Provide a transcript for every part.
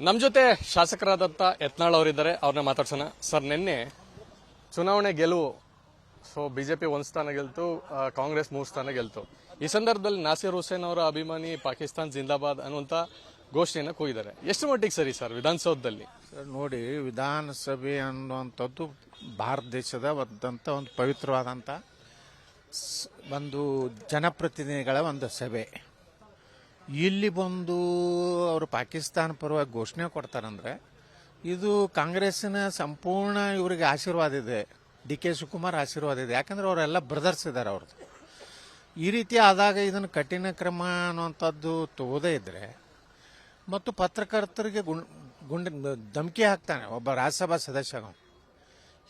ನಮ್ಮ ಜೊತೆ ಶಾಸಕರಾದಂಥ ಯತ್ನಾಳ್ ಅವರಿದ್ದಾರೆ, ಅವ್ರನ್ನ ಮಾತಾಡ್ಸೋಣ. ಸರ್, ನಿನ್ನೆ ಚುನಾವಣೆ ಗೆಲುವು, ಸೊ ಬಿಜೆಪಿ 1 ಸ್ಥಾನ ಗೆಲ್ತು, ಕಾಂಗ್ರೆಸ್ 3 ಸ್ಥಾನ ಗೆಲ್ತು. ಈ ಸಂದರ್ಭದಲ್ಲಿ ನಾಸೀರ್ ಹುಸೇನ್ ಅವರ ಅಭಿಮಾನಿ ಪಾಕಿಸ್ತಾನ್ ಜಿಂದಾಬಾದ್ ಅನ್ನುವಂಥ ಘೋಷಣೆಯನ್ನು ಕೂಗಿದ್ದಾರೆ. ಎಷ್ಟು ಮಟ್ಟಿಗೆ ಸರಿ ಸರ್ ವಿಧಾನಸೌಧದಲ್ಲಿ? ನೋಡಿ, ವಿಧಾನಸಭೆ ಅನ್ನುವಂಥದ್ದು ಭಾರತ ದೇಶದ ಒಂದು ಪವಿತ್ರವಾದಂಥ ಒಂದು ಜನಪ್ರತಿನಿಧಿಗಳ ಒಂದು ಸಭೆ. ಇಲ್ಲಿ ಬಂದು ಅವರು ಪಾಕಿಸ್ತಾನ ಪರವಾಗಿ ಘೋಷಣೆ ಕೊಡ್ತಾರಂದ್ರೆ ಇದು ಕಾಂಗ್ರೆಸ್ಸಿನ ಸಂಪೂರ್ಣ ಇವರಿಗೆ ಆಶೀರ್ವಾದ ಇದೆ, DK ಶಿವಕುಮಾರ್ ಆಶೀರ್ವಾದ ಇದೆ. ಯಾಕಂದ್ರೆ ಅವರೆಲ್ಲ ಬ್ರದರ್ಸ್ ಇದ್ದಾರೆ ಅವ್ರದ್ದು. ಈ ರೀತಿ ಆದಾಗ ಇದನ್ನು ಕಠಿಣ ಕ್ರಮ ಅನ್ನುವಂಥದ್ದು ತಗೋದೇ ಇದ್ರೆ ಮತ್ತು ಪತ್ರಕರ್ತರಿಗೆ ಧಮಕಿ ಹಾಕ್ತಾನೆ ಒಬ್ಬ ರಾಜ್ಯಸಭಾ ಸದಸ್ಯ.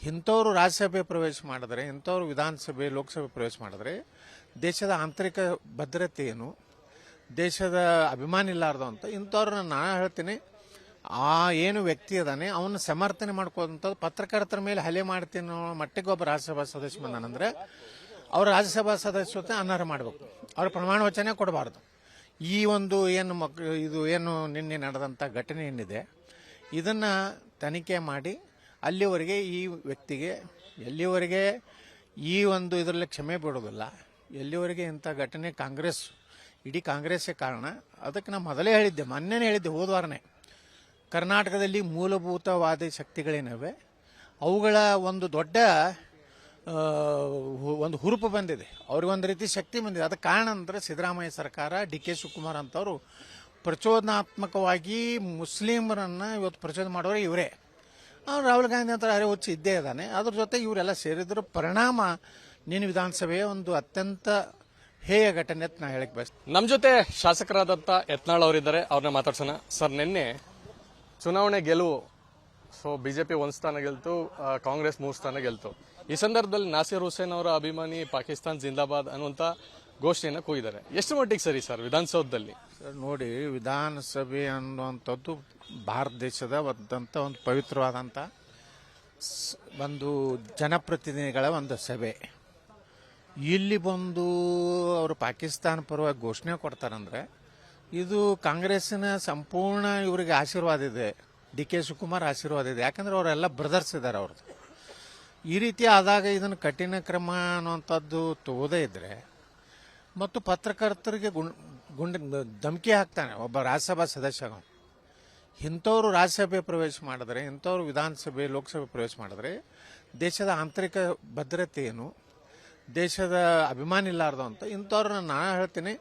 ಇಂಥವ್ರು ರಾಜ್ಯಸಭೆ ಪ್ರವೇಶ ಮಾಡಿದ್ರೆ, ಇಂಥವ್ರು ವಿಧಾನಸಭೆ ಲೋಕಸಭೆ ಪ್ರವೇಶ ಮಾಡಿದ್ರೆ ದೇಶದ ಆಂತರಿಕ ಭದ್ರತೆ ಏನು, ದೇಶದ ಅಭಿಮಾನ ಇಲ್ಲಾರ್ದು ಅಂತ ಇಂಥವ್ರನ್ನ ನಾನು ಹೇಳ್ತೀನಿ. ಏನು ವ್ಯಕ್ತಿ ಅದಾನೆ ಅವನ್ನ ಸಮರ್ಥನೆ ಮಾಡ್ಕೋದಂಥದ್ದು. ಪತ್ರಕರ್ತರ ಮೇಲೆ ಹಲ್ಲೆ ಮಾಡ್ತೀನಿ ಅನ್ನೋ ಮಟ್ಟಿಗೆ ಒಬ್ಬ ರಾಜ್ಯಸಭಾ ಸದಸ್ಯ ಬಂದಾನಂದ್ರೆ ಅವ್ರ ರಾಜ್ಯಸಭಾ ಸದಸ್ಯತೆ ಅನರ್ಹ ಮಾಡಬೇಕು, ಅವ್ರ ಪ್ರಮಾಣ ವಚನ ಕೊಡಬಾರ್ದು. ಈ ಒಂದು ಇದು ಏನು ನಿನ್ನೆ ನಡೆದಂಥ ಘಟನೆ ಏನಿದೆ ಇದನ್ನು ತನಿಖೆ ಮಾಡಿ ಅಲ್ಲಿವರೆಗೆ ಈ ವ್ಯಕ್ತಿಗೆ ಎಲ್ಲಿವರೆಗೆ ಈ ಒಂದು ಇದರಲ್ಲಿ ಕ್ಷಮೆ ಬಿಡೋದಿಲ್ಲ, ಎಲ್ಲಿವರೆಗೆ ಇಂಥ ಘಟನೆ ಇಡೀ ಕಾಂಗ್ರೆಸ್ಸೇ ಕಾರಣ. ಅದಕ್ಕೆ ನಾನು ಮೊದಲೇ ಹೇಳಿದ್ದೆ, ಮೊನ್ನೆನೇ ಹೇಳಿದ್ದೆ, ಹೋದವಾರನೇ. ಕರ್ನಾಟಕದಲ್ಲಿ ಮೂಲಭೂತವಾದಿ ಶಕ್ತಿಗಳೇನವೆ ಅವುಗಳ ಒಂದು ದೊಡ್ಡ ಒಂದು ಹುರುಪು ಬಂದಿದೆ, ಅವ್ರಿಗೊಂದು ರೀತಿ ಶಕ್ತಿ ಬಂದಿದೆ. ಅದಕ್ಕೆ ಕಾರಣ ಅಂದರೆ ಸಿದ್ದರಾಮಯ್ಯ ಸರ್ಕಾರ, DK ಶಿವಕುಮಾರ್ ಅಂತವರು ಪ್ರಚೋದನಾತ್ಮಕವಾಗಿ ಮುಸ್ಲಿಮರನ್ನು ಇವತ್ತು ಪ್ರಚೋದನೆ ಮಾಡೋರು ಇವರೇ. ರಾಹುಲ್ ಗಾಂಧಿ ಅಂತ ಹುಚ್ಚು ಇದ್ದೇ ಇದ್ದಾನೆ. ಅದ್ರ ಜೊತೆ ಇವರೆಲ್ಲ ಸೇರಿದ್ರ ಪರಿಣಾಮ ನೀನು ವಿಧಾನಸಭೆಯ ಒಂದು ಅತ್ಯಂತ ಹೇಯ ಘಟನೆ ಅಂತ ನಾ ಹೇಳಕ್ ಬಯಸ್ತೀನಿ. ನಮ್ಮ ಜೊತೆ ಶಾಸಕರಾದಂಥ ಯತ್ನಾಳ್ ಅವರಿದ್ದಾರೆ, ಅವ್ರನ್ನ ಮಾತಾಡ್ಸೋಣ. ಸರ್, ನಿನ್ನೆ ಚುನಾವಣೆ ಗೆಲುವು, ಸೊ ಬಿಜೆಪಿ 1 ಸ್ಥಾನ ಗೆಲ್ತು, ಕಾಂಗ್ರೆಸ್ 3 ಸ್ಥಾನ ಗೆಲ್ತು. ಈ ಸಂದರ್ಭದಲ್ಲಿ ನಾಸೀರ್ ಹುಸೇನ್ ಅವರ ಅಭಿಮಾನಿ ಪಾಕಿಸ್ತಾನ್ ಜಿಂದಾಬಾದ್ ಅನ್ನುವಂಥ ಘೋಷಣೆಯನ್ನು ಕೂಗಿದ್ದಾರೆ. ಎಷ್ಟು ಮಟ್ಟಿಗೆ ಸರಿ ಸರ್ ವಿಧಾನಸೌಧದಲ್ಲಿ? ನೋಡಿ, ವಿಧಾನಸಭೆ ಅನ್ನುವಂಥದ್ದು ಭಾರತ ದೇಶದ ಒಂದು ಪವಿತ್ರವಾದಂಥ ಒಂದು ಜನಪ್ರತಿನಿಧಿಗಳ ಒಂದು ಸಭೆ. ಇಲ್ಲಿ ಬಂದು ಅವರು ಪಾಕಿಸ್ತಾನ ಪರವಾಗಿ ಘೋಷಣೆ ಕೊಡ್ತಾರಂದ್ರೆ ಇದು ಕಾಂಗ್ರೆಸ್ಸಿನ ಸಂಪೂರ್ಣ ಇವರಿಗೆ ಆಶೀರ್ವಾದ ಇದೆ, DK ಶಿವಕುಮಾರ್ ಆಶೀರ್ವಾದ ಇದೆ. ಯಾಕಂದ್ರೆ ಅವರೆಲ್ಲ ಬ್ರದರ್ಸ್ ಇದ್ದಾರೆ ಅವ್ರದ್ದು. ಈ ರೀತಿ ಆದಾಗ ಇದನ್ನು ಕಠಿಣ ಕ್ರಮ ಅನ್ನುವಂಥದ್ದು ತಗೋದೇ ಇದ್ರೆ ಮತ್ತು ಪತ್ರಕರ್ತರಿಗೆ ಧಮಕಿ ಹಾಕ್ತಾನೆ ಒಬ್ಬ ರಾಜ್ಯಸಭಾ ಸದಸ್ಯ. ಇಂಥವ್ರು ರಾಜ್ಯಸಭೆ ಪ್ರವೇಶ ಮಾಡಿದ್ರೆ, ಇಂಥವ್ರು ವಿಧಾನಸಭೆ ಲೋಕಸಭೆ ಪ್ರವೇಶ ಮಾಡಿದ್ರೆ ದೇಶದ ಆಂತರಿಕ ಭದ್ರತೆ ಏನು, ದೇಶದ ಅಭಿಮಾನ ಇಲ್ಲಾರ್ದು ಅಂತ ಇಂಥವ್ರನ್ನ ನಾನು ಹೇಳ್ತೀನಿ.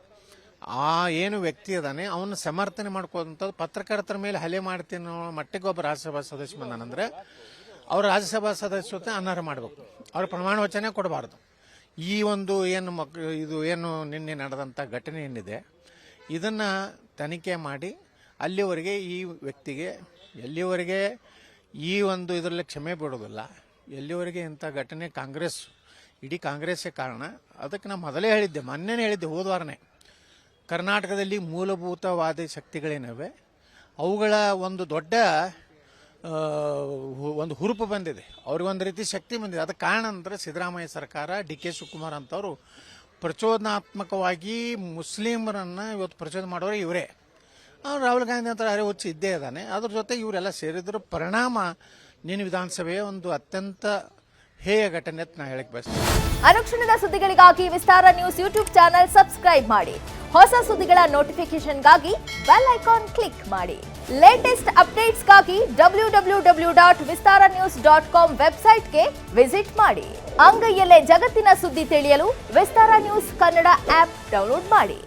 ಏನು ವ್ಯಕ್ತಿ ಅದಾನೆ ಅವನ್ನ ಸಮರ್ಥನೆ ಮಾಡ್ಕೋದಂಥದ್ದು. ಪತ್ರಕರ್ತರ ಮೇಲೆ ಹಲ್ಲೆ ಮಾಡ್ತೀನಿ ಅನ್ನೋ ಮಟ್ಟಿಗೆ ಒಬ್ಬ ರಾಜ್ಯಸಭಾ ಸದಸ್ಯ ಬಂದಾನಂದ್ರೆ ಅವ್ರ ರಾಜ್ಯಸಭಾ ಸದಸ್ಯತೆ ಅನರ್ಹ ಮಾಡಬೇಕು, ಅವ್ರ ಪ್ರಮಾಣ ವಚನ ಕೊಡಬಾರ್ದು. ಈ ಒಂದು ಇದು ಏನು ನಿನ್ನೆ ನಡೆದಂಥ ಘಟನೆ ಏನಿದೆ ಇದನ್ನು ತನಿಖೆ ಮಾಡಿ ಅಲ್ಲಿವರೆಗೆ ಈ ವ್ಯಕ್ತಿಗೆ ಎಲ್ಲಿವರೆಗೆ ಈ ಒಂದು ಇದರಲ್ಲಿ ಕ್ಷಮೆ ಬಿಡೋದಿಲ್ಲ, ಎಲ್ಲಿವರೆಗೆ ಇಂಥ ಘಟನೆ ಇಡೀ ಕಾಂಗ್ರೆಸ್ಸೇ ಕಾರಣ. ಅದಕ್ಕೆ ನಾನು ಮೊದಲೇ ಹೇಳಿದ್ದೆ, ಮೊನ್ನೆನೇ ಹೇಳಿದ್ದೆ, ಹೋದವಾರನೇ. ಕರ್ನಾಟಕದಲ್ಲಿ ಮೂಲಭೂತವಾದಿ ಶಕ್ತಿಗಳೇನವೆ ಅವುಗಳ ಒಂದು ದೊಡ್ಡ ಒಂದು ಹುರುಪು ಬಂದಿದೆ, ಅವ್ರಿಗೊಂದು ರೀತಿ ಶಕ್ತಿ ಬಂದಿದೆ. ಅದಕ್ಕೆ ಕಾರಣ ಅಂದರೆ ಸಿದ್ದರಾಮಯ್ಯ ಸರ್ಕಾರ, DK ಶಿವಕುಮಾರ್ ಅಂತವರು ಪ್ರಚೋದನಾತ್ಮಕವಾಗಿ ಮುಸ್ಲಿಮರನ್ನು ಇವತ್ತು ಪ್ರಚೋದನೆ ಮಾಡೋರು ಇವರೇ. ರಾಹುಲ್ ಗಾಂಧಿ ಅಂತ ಹುಚ್ಚು ಇದ್ದೇ ಇದ್ದಾನೆ. ಅದ್ರ ಜೊತೆ ಇವರೆಲ್ಲ ಸೇರಿದ್ರ ಪರಿಣಾಮ ನೀನು ವಿಧಾನಸಭೆಯ ಒಂದು ಅತ್ಯಂತ ಹೇಯ ಘಟನೆ ಅಂತ ನಾ ಹೇಳಕ್ ಬಯಸ್ತೀನಿ. ಅನುಕ್ಷಣದ ಸುದ್ದಿಗಳಿಗಾಗಿ ವಿಸ್ತಾರ ನ್ಯೂಸ್ ಯೂಟ್ಯೂಬ್ ಚಾನೆಲ್ ಸಬ್ಸ್ಕ್ರೈಬ್ ಮಾಡಿ. ಹೊಸ ಸುದ್ದಿಗಳ ನೋಟಿಫಿಕೇಶನ್ಗಾಗಿ ಬೆಲ್ ಐಕಾನ್ ಕ್ಲಿಕ್ ಮಾಡಿ. ಲೇಟೆಸ್ಟ್ ಅಪ್ಡೇಟ್ಸ್ಗಾಗಿ www.vistaranews.com ವೆಬ್ಸೈಟ್ಗೆ ವಿಸಿಟ್ ಮಾಡಿ. ಅಂಗೈಯಲ್ಲೇ ಜಗತ್ತಿನ ಸುದ್ದಿ ತಿಳಿಯಲು ವಿಸ್ತಾರ ನ್ಯೂಸ್ ಕನ್ನಡ ಆಪ್ ಡೌನ್ಲೋಡ್ ಮಾಡಿ.